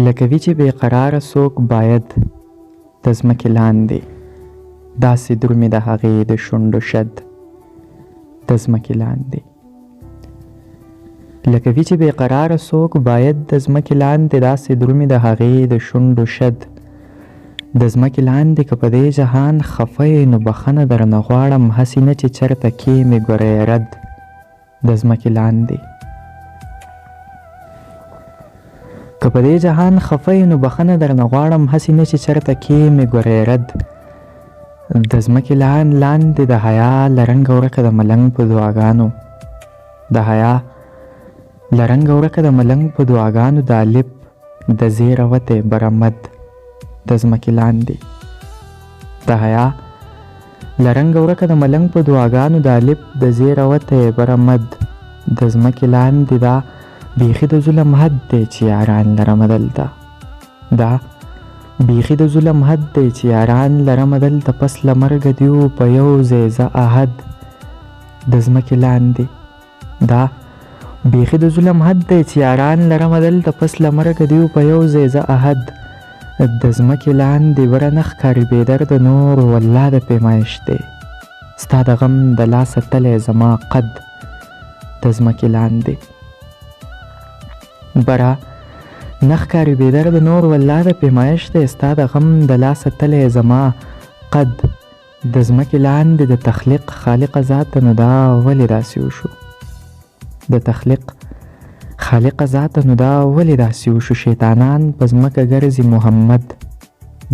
لکه وي چې بې قراره څوک باید د ځمکې لاندې داسې درومي د هغې د شونډو شد د ځمکې لاندې. لکه وي چې بې قراره څوک باید د ځمکې لاندې داسې درومي د هغې د شونډو شد د ځمکې لاندې. که په دې جهان خفه یې نو بخښنه درنه غواړم، هسې نه چې چېرته کښېمې ګوره یې رد د ځمکې لاندې. که په دې جهان خفه یې نو بخښنه درنه غواړم، هسې نه چې چېرته کښېمې ګوره یې رد د ځمکې لاندې. د حیا له رنګه ورکه د ملنګ په دعاګانو، د حیا له رنګه ورکه د ملنګ په دعاګانو، د الف د زیره وتی برمد د ځمکې لاندې. د حیا له رنګه ورکه د ملنګ په دعاګانو، د الف د زیره وتی برمد د ځمکې لاندې. دا بیخي د ظلم حد دی چې یاران لرمه دلته، دا بیخي د ظلم حد دی چې یاران لرمه دلته. پس له مرګه دیو په یو ځای زه احد د ځمکې لاندې. دا بیخي د ظلم حد دی چې یاران لرمه دلته. پس له مرګه دیو په یو ځای زه احد د ځمکې لاندې. بره نه ښکاري بېدرده نور والله د پیمایش دی، ستا د غم د لاسه تلی زما قد د ځمکې لاندې. بره نه ښکاري بېدرده نور والله د پیمایش دی، ستا د غم د لاسه تلی زما قد د ځمکې لاندې. د تخلیق خالقه ذاته نو دا ولې داسې وشو، د تخلیق خالقه ذاته نو دا ولې داسې وشو. شیطانان په ځمکه ګرځي محمد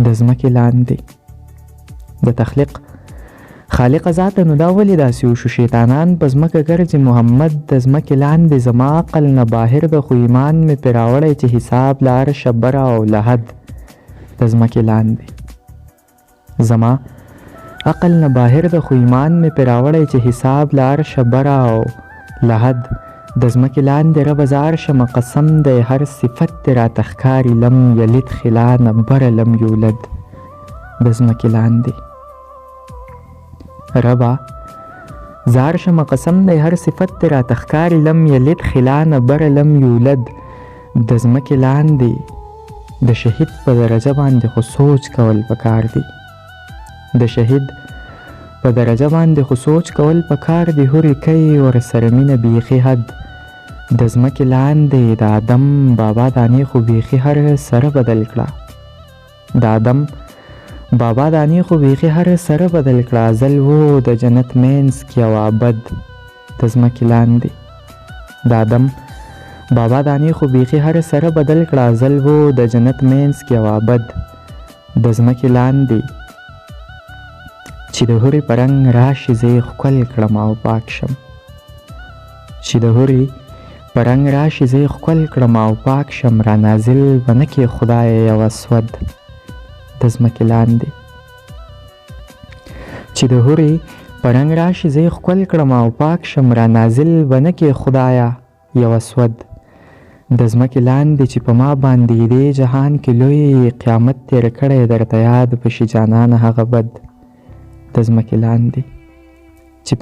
د ځمکې لاندې. د تخلیق خالقه ذاته نو دا ولې داسې وشو. شیطانان په ځمکه ګرځي محمد د ځمکې لاندې. زما عقل نه باهر د خو ایمان مې پرې راوړی چې حساب له عرشه بره او له حد د ځمکې لاندې. زما عقل نه باهر د خو ایمان مې پرې راوړی چې حساب له عرشه بره او له حد د ځمکې لاندې. ربه زه عرشم قسم دی هر صفت دی راته ښکاري لم یلد خلا نه بره لم یولد د ځمکې لاندې. ربه زه عرشم قسم دی هر صفت دی راته ښکاري لم یلد خلا نه بره لم یولد د ځمکې لاندې. د شهید په درجه باندې خو سوچ کول پکار دی، د شهید په درجه باندې خو سوچ کول پکار دی. هورې کوي ورسره مینه بیخي حد د ځمکې لاندې. د آدم بابا دانې خو بیخي هر سره بدل کړه، د آدم بابا دانې خو بیخي هر سره بدل کړه. ازل و د جنت مینس کې او ابد د ځمکې لاندې. د آدم بابا دانې خو بیخي هر سره بدل کړه. ازل و د جنت مینس کې او ابد د ځمکې لاندې. چې د هورې په رنګ راشي زه یې ښکل کړم او پاک شم، چې د هورې په رنګ راشي زه یې ښکل کړم او پاک شم. را نازل به نه کې خدایه یو اسود د ځمکې لاندې. چې د هورې په رنګ راشي زه یې ښکل کړم او پاک شم. را نازل به نه کې خدایه یو اسود د ځمکې لاندې. چې په ما باندې دې جهان کې لوی قیامت تېر کړی درته یاد په شي جانانه هغه بد د ځمکې لاندې. چې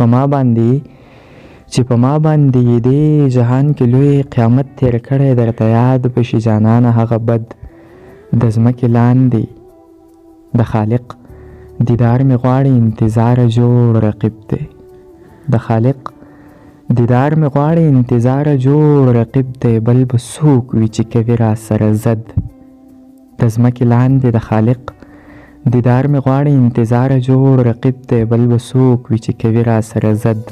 په ما باندې دې جهان کې لوی قیامت تېر کړی درته یاد په شي جانانه هغه بد د ځمکې لاندې. د خالق دیدار مې غواړي انتظار جوړ رقیب دی، د خالق دیدار مې غواړي انتظار جوړ رقیب دی. بل به څوک وي چې کوي را سره زد د ځمکې لاندې. د خالق دیدار مې غواړي انتظار جوړ رقیب دی. بل به څوک وي چې کوي را سره زد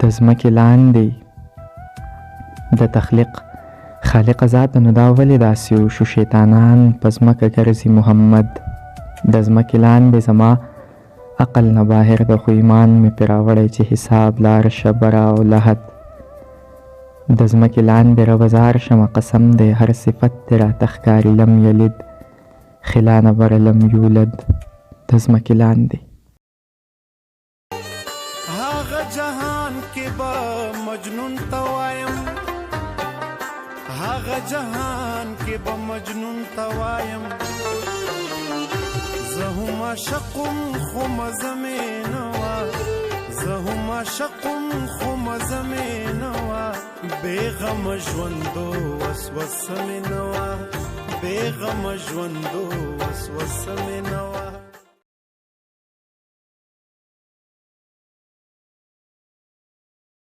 د ځمکې لاندې. د تخلیق خالقه ذاته نو دا ولې داسې وشو. شیطانان په ځمکه ګرځي محمد د ځمکې لاندې. زما عقل نه باهر د خو ایمان مې پرې راوړی چې حساب له عرشه بره او له حد د ځمکې لاندې. ربه زه عرشم قسم دی هر صفت دی راته ښکاري لم یلد خلا نه بره لم یولد د ځمکې لاندې. هغه جهان کې به مجنون ته وایم، هغه جهان کې به مجنون ته وایم. زه هم عاشقم خو مزه مې نه وه، زه هم عاشقم خو مزه مې نه وه. بې غمه ژوندو وسوسه مې نه وه. بے غم ژوندو وسوسه مې نه وه